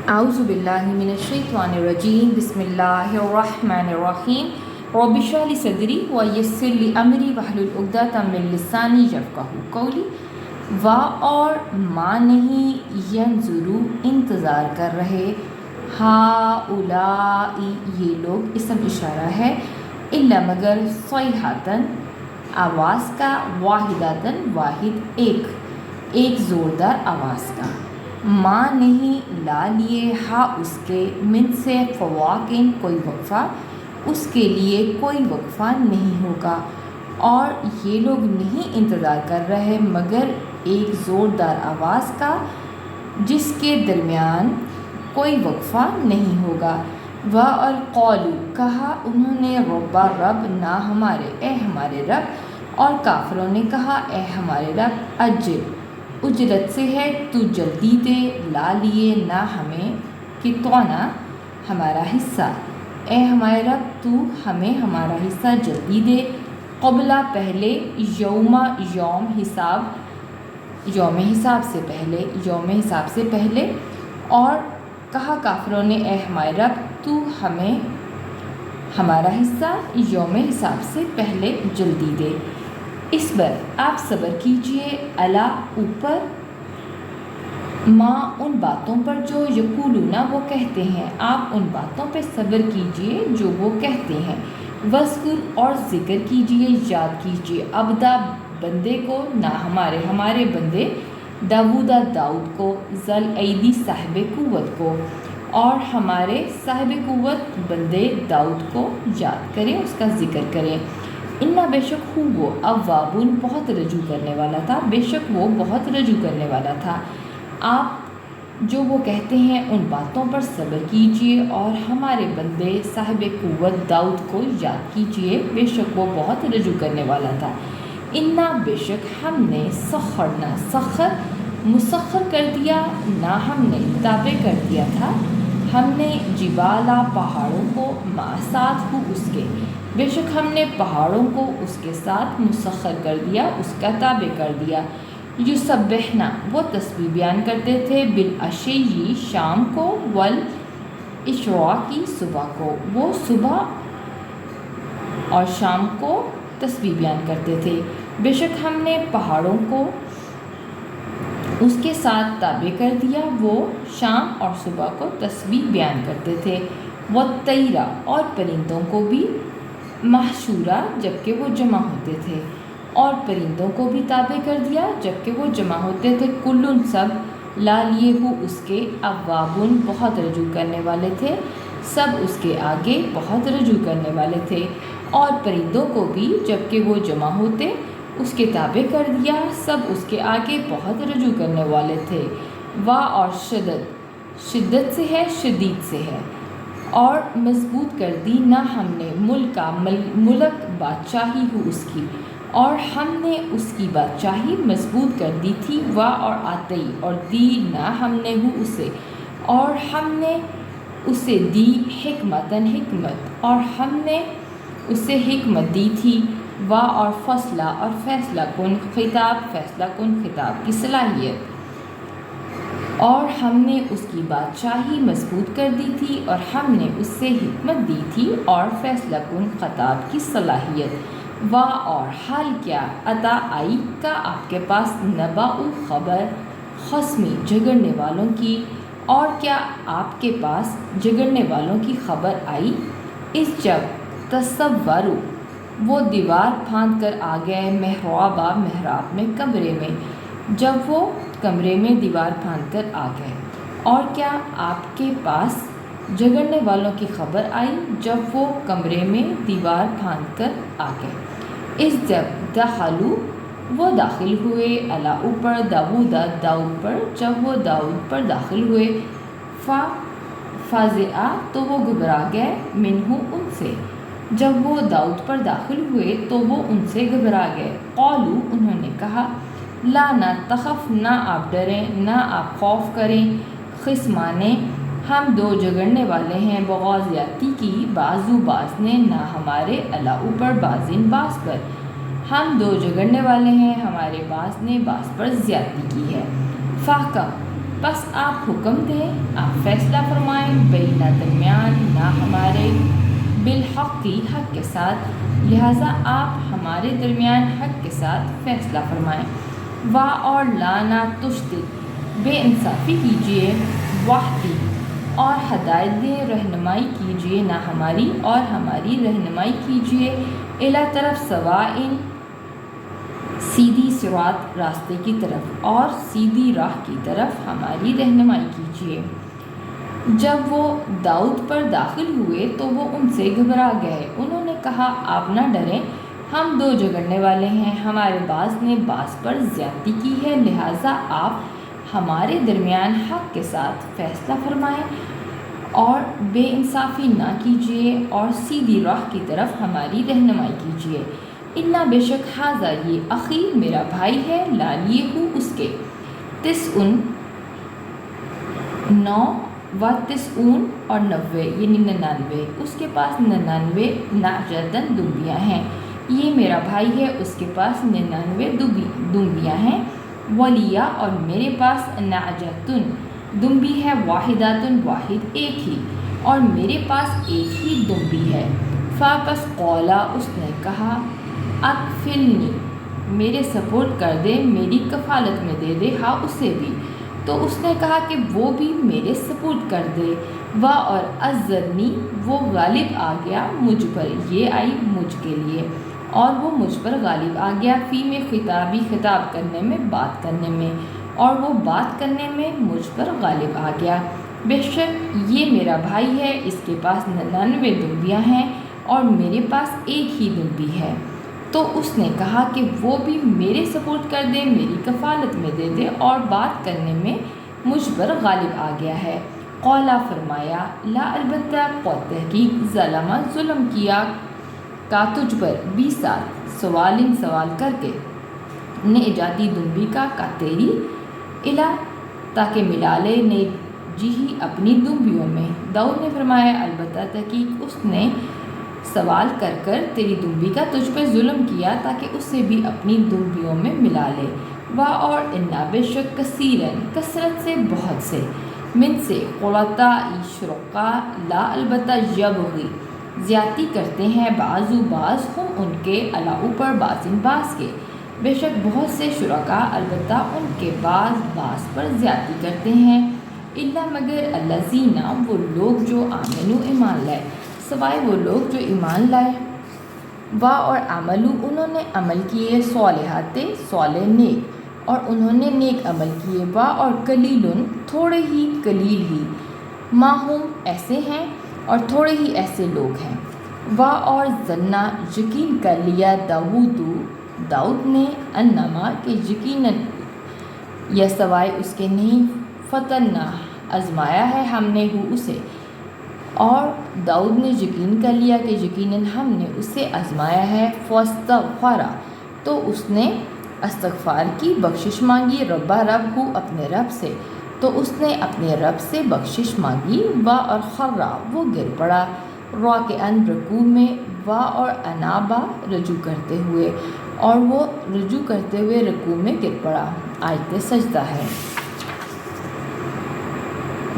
اعوذ باللہ من الشیطان الرجیم بسم اللہ الرحمن الرحیم رب اشرح لی صدری ویسر لی امری واحلل عقدۃ من لسانی یفقہوا قولی وا اور ما نہیں ینظروا انتظار کر رہے ہؤلاء یہ لوگ اسم اشارہ ہے الا مگر صیحۃ آواز کا واحدۃ واحد ایک زوردار آواز کا ماں نہیں لا لیے ہا اس کے من سے فواکن کوئی وقفہ اس کے لیے کوئی وقفہ نہیں ہوگا اور یہ لوگ نہیں انتظار کر رہے مگر ایک زوردار آواز کا جس کے درمیان کوئی وقفہ نہیں ہوگا وَالْقَالُ کہا انہوں نے ربا رب نہ ہمارے اے ہمارے رب اور کافروں نے کہا اے ہمارے رب اجل اجرت سے ہے تو جلدی دے لا لیے نہ ہمیں کہ تونا ہمارا حصہ اے ہمارے رب تو ہمیں ہمارا حصہ جلدی دے قبلہ پہلے یوم حساب سے پہلے اور کہا کافروں نے اے ہمارے رب تو ہمیں ہمارا حصہ یوم حساب سے پہلے جلدی دے اس پر آپ صبر کیجئے اللہ اوپر ماں ان باتوں پر جو یقولون وہ کہتے ہیں آپ ان باتوں پہ صبر کیجئے جو وہ کہتے ہیں وذکر اور ذکر کیجئے یاد کیجئے عبدا بندے کو نہ ہمارے بندے داؤد کو ذل ایدی صاحب قوت کو اور ہمارے صاحب قوت بندے داؤد کو یاد کریں اس کا ذکر کریں انّا بے شک وہ اوابن بہت رجوع کرنے والا تھا بے شک وہ بہت رجوع کرنے والا تھا آپ جو وہ کہتے ہیں ان باتوں پر صبر کیجئے اور ہمارے بندے صاحب قوت داؤد کو یاد کیجئے بے شک وہ بہت رجوع کرنے والا تھا انّا بے شک ہم نے مسخر کر دیا نہ ہم نے تابع کر دیا تھا ہم نے جبالا پہاڑوں کو ساتھ ہو اس کے بے شک ہم نے پہاڑوں کو اس کے ساتھ مسخر کر دیا اس کا تابع کر دیا یسبحنا وہ تسبیح بیان کرتے تھے بالعشی شام کو والاشراقی صبح کو وہ صبح اور شام کو تسبیح بیان کرتے تھے بے شک ہم نے پہاڑوں کو اس کے ساتھ تابع کر دیا وہ شام اور صبح کو تسبیح بیان کرتے تھے والطیرہ اور پرندوں کو بھی محشورہ جبکہ وہ جمع ہوتے تھے اور پرندوں کو بھی تابع کر دیا جبکہ وہ جمع ہوتے تھے کلن سب لا لیے ہو اس کے اوابن بہت رجوع کرنے والے تھے سب اس کے آگے بہت رجوع کرنے والے تھے اور پرندوں کو بھی جبکہ وہ جمع ہوتے اس کے تابع کر دیا سب اس کے آگے بہت رجوع کرنے والے تھے اور شدت سے ہے شدید سے ہے اور مضبوط کر دی نہ ہم نے ملک بادشاہی ہو اس کی اور ہم نے اس کی بادشاہی مضبوط کر دی تھی اور آتی اور دی نہ ہم نے ہو اسے اور ہم نے اسے دی حکمت اور ہم نے اسے حکمت دی تھی اور فیصلہ کن خطاب کی صلاحیت اور ہم نے اس کی بادشاہی مضبوط کر دی تھی اور ہم نے اس سے حکمت دی تھی اور فیصلہ کن خطاب کی صلاحیت اور حال کیا عطا آئی کا آپ کے پاس نباء خبر خصمی جھگڑنے والوں کی اور کیا آپ کے پاس جھگڑنے والوں کی خبر آئی اس جب تصوروا وہ دیوار پھاند کر آ گئے محراب میں کمرے میں جب وہ کمرے میں دیوار پھاند کر آ گئے اور کیا آپ کے پاس جھگڑنے والوں کی خبر آئی جب وہ کمرے میں دیوار پھاند کر آ گئے اس جب دخلوا وہ داخل ہوئے اللہ اوپر داؤد پر جب وہ داؤد پر داخل ہوئے فازعہ تو وہ گھبرا گئے منہ ان سے جب وہ داؤد پر داخل ہوئے تو وہ ان سے گھبرا گئے قالوا انہوں نے کہا لا نہ تخف نہ آپ ڈریں نہ آپ خوف کریں خصمانے ہم دو جھگڑنے والے ہیں بغض زیادتی کی باز نے نہ ہمارے اللہ اوپر بازن باز پر ہم دو جھگڑنے والے ہیں ہمارے باز نے باز پر زیادتی کی ہے فاحکم بس آپ حکم دیں، آپ فیصلہ فرمائیں بینا درمیان نہ ہمارے بالحق کی حق کے ساتھ، لہٰذا آپ ہمارے درمیان حق کے ساتھ فیصلہ فرمائیں۔ وا اور لا نہ تشدد، بے انصافی کیجیے، واہدی اور ہدایت دیں، رہنمائی کیجیے نہ ہماری اور ہماری رہنمائی کیجیے، الی طرف سوائن سیدھی صراط راستے کی طرف اور سیدھی راہ کی طرف ہماری رہنمائی کیجیے۔ جب وہ داؤد پر داخل ہوئے تو وہ ان سے گھبرا گئے، انہوں نے کہا آپ نہ ڈریں، ہم دو جھگڑنے والے ہیں، ہمارے باز نے باز پر زیادتی کی ہے، لہٰذا آپ ہمارے درمیان حق کے ساتھ فیصلہ فرمائیں اور بے انصافی نہ کیجیے اور سیدھی راہ کی طرف ہماری رہنمائی کیجیے۔ انا بے شک حاضہ یہ اخی میرا بھائی ہے، لالیے ہوں اس کے تسعن 9 و تسعون اور 90 یعنی 99، اس کے پاس 99 نعجتن دمبیاں ہیں، یہ میرا بھائی ہے، اس کے پاس 99 دمبیاں ہیں، ولیہ اور میرے پاس نعجتن دمبی ہے، واحداتن واحد ایک ہی، اور میرے پاس ایک ہی دمبی ہے۔ فاپس قولا اس نے کہا، اکفلنی میرے سپورٹ کر دے، میری کفالت میں دے دے، ہاں اسے بھی، تو اس نے کہا کہ وہ بھی میرے سپورٹ کر دے، وا اور عزرنی وہ غالب آ گیا مجھ پر، یہ آئی مجھ کے لیے، اور وہ مجھ پر غالب آ گیا، فی میں خطابی خطاب کرنے میں بات کرنے میں، اور وہ بات کرنے میں مجھ پر غالب آ گیا، بے شک یہ میرا بھائی ہے، اس کے پاس 99 دمبیاں ہیں اور میرے پاس ایک ہی دمبی ہے، تو اس نے کہا کہ وہ بھی میرے سپورٹ کر دے، میری کفالت میں دے دے، اور بات کرنے میں مجھ پر غالب آ گیا ہے۔ قولا فرمایا، لا البتہ قد تحقیق ظلم ظلم کیا کا تجھ پر 20 سال سوال کر کے، نے ایجادی دنبی کا تیری الا تاکہ ملا لے نے جی ہی اپنی دنبیوں میں۔ داؤد نے فرمایا، البتہ تحقیق اس نے سوال کر کر تیری دنبی کا تجھ پہ ظلم کیا تاکہ اس سے بھی اپنی دنبیوں میں ملا لے، وا اور انا بے شک کثیرن کثرت سے بہت سے، من سے قرطاء شرکا لا البتہ یبغی زیادتی کرتے ہیں، بعضو بعض ہم ان کے علا اوپر بعضن بعض کے، بے شک بہت سے شرکا البتہ ان کے بعض بعض پر زیادتی کرتے ہیں، الا مگر الذین وہ لوگ جو آمنو ایمان لائے، سوائے وہ لوگ جو ایمان لائے، وا اور عملو انہوں نے عمل کیے، صالحات صالح نیک، اور انہوں نے نیک عمل کیے، وا اور قلیلن تھوڑے ہی، قلیل ہی، ماہم ایسے ہیں اور تھوڑے ہی ایسے لوگ ہیں، وا اور ظنا یقین کر لیا داؤد نے، انما کہ یقیناً یا سوائے اس کے نہیں، فتنہ آزمایا ہے ہم نے ہو اسے، اور داؤد نے یقین کر لیا کہ یقیناً ہم نے اسے آزمایا ہے، فاستغفر تو اس نے استغفار کی، بخشش مانگی، ربا رب ہو اپنے رب سے، تو اس نے اپنے رب سے بخشش مانگی، وا اور خرا وہ گر پڑا، راکعاً رکوع میں، وا اور انابا رجوع کرتے ہوئے، اور وہ رجوع کرتے ہوئے رکوع میں گر پڑا۔ آیت سجدہ ہے۔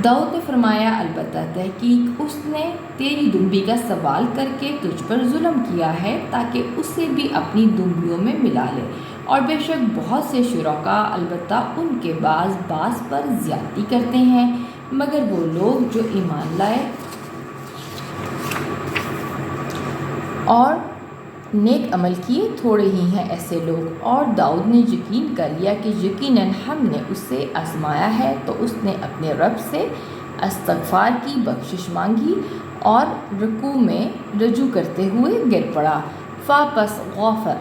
داؤد نے فرمایا، البتہ تحقیق اس نے تیری دنبی کا سوال کر کے تجھ پر ظلم کیا ہے تاکہ اسے بھی اپنی دنبیوں میں ملا لے، اور بے شک بہت سے شرکا البتہ ان کے بعض بعض پر زیادتی کرتے ہیں، مگر وہ لوگ جو ایمان لائے اور نیک عمل کیے تھوڑے ہی ہیں ایسے لوگ۔ اور داؤد نے یقین کر لیا کہ یقیناً ہم نے اسے آزمایا ہے، تو اس نے اپنے رب سے استغفار کی، بخشش مانگی، اور رکوع میں رجوع کرتے ہوئے گر پڑا، فاپس غفر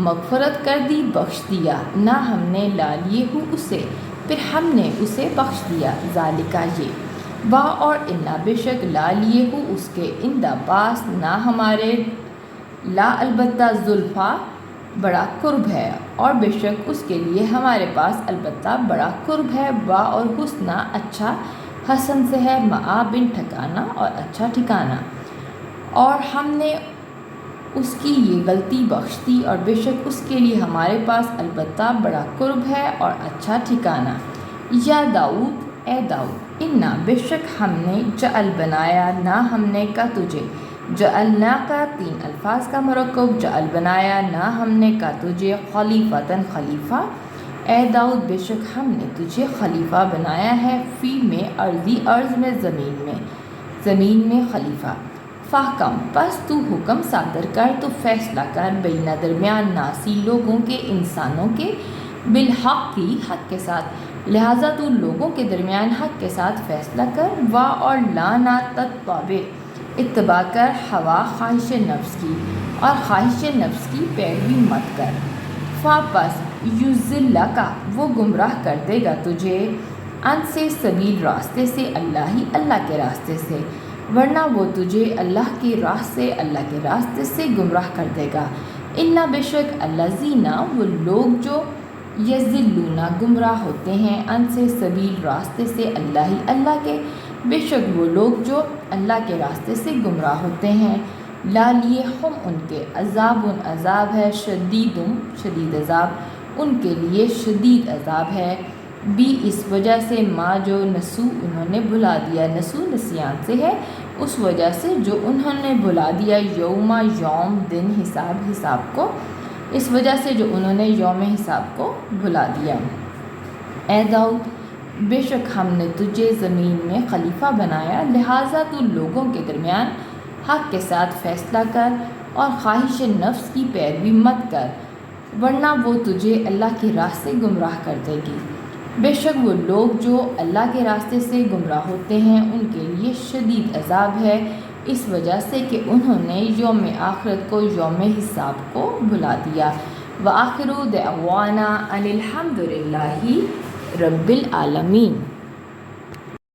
مغفرت کر دی، بخش دیا، نہ ہم نے لا لیے ہو اسے، پھر ہم نے اسے بخش دیا، ذالکہ یہ، وا اور انا بے شک لا لیے ہو اس کے، اندہ پاس نہ ہمارے، لا البتہ زلفا بڑا قرب ہے، اور بے شک اس کے لیے ہمارے پاس البتہ بڑا قرب ہے، وا اور حسنہ اچھا، حسن سے ہے، مآبن ٹھکانہ اور اچھا ٹھکانہ، اور ہم نے اس کی یہ غلطی بخش دی، اور بے شک اس کے لیے ہمارے پاس البتہ بڑا قرب ہے اور اچھا ٹھکانہ۔ یا داؤد اے داؤد انا بے شک ہم نے جعل بنایا نہ ہم نے کا تجھے جعلنا کا 3 الفاظ کا مرکب جعل بنایا نہ ہم نے کا تجھے خلیفتاً خلیفہ اے داؤد بے شک ہم نے تجھے خلیفہ بنایا ہے فی میں ارضی ارض میں زمین میں خلیفہ فاحکم پس تو حکم صادر کر تو فیصلہ کر بینہ درمیان ناسی لوگوں کے انسانوں کے بالحق کی حق کے ساتھ لہٰذا تو لوگوں کے درمیان حق کے ساتھ فیصلہ کر وا اور لا نہ تتبع اتباع کر ہوا خواہش نفس کی اور خواہش نفس کی پیروی مت کر پس یضلک کا وہ گمراہ کر دے گا تجھے ان سے سبیل راستے سے اللہ کے راستے سے ورنہ وہ تجھے اللہ کے راستے سے گمراہ کر دے گا الا بے شک الذین وہ لوگ جو یضلون گمراہ ہوتے ہیں ان سے سبیل راستے سے اللہ کے بے شک وہ لوگ جو اللہ کے راستے سے گمراہ ہوتے ہیں لا لیے ہم ان کے عذاب ہے شدید عذاب ان کے لیے شدید عذاب ہے بھی اس وجہ سے ما جو نسو انہوں نے بھلا دیا نسو نسیان سے ہے اس وجہ سے جو انہوں نے بھلا دیا یوم دن حساب کو اس وجہ سے جو انہوں نے یوم حساب کو بھلا دیا اے داؤد بے شک ہم نے تجھے زمین میں خلیفہ بنایا لہٰذا تو لوگوں کے درمیان حق کے ساتھ فیصلہ کر اور خواہش نفس کی پیروی مت کر ورنہ وہ تجھے اللہ کے راستے گمراہ کر دے گی بے شک وہ لوگ جو اللہ کے راستے سے گمراہ ہوتے ہیں ان کے لیے شدید عذاب ہے اس وجہ سے کہ انہوں نے یوم آخرت کو یوم حساب کو بھلا دیا وآخر دعوانا ان الحمد للہ رب العالمین.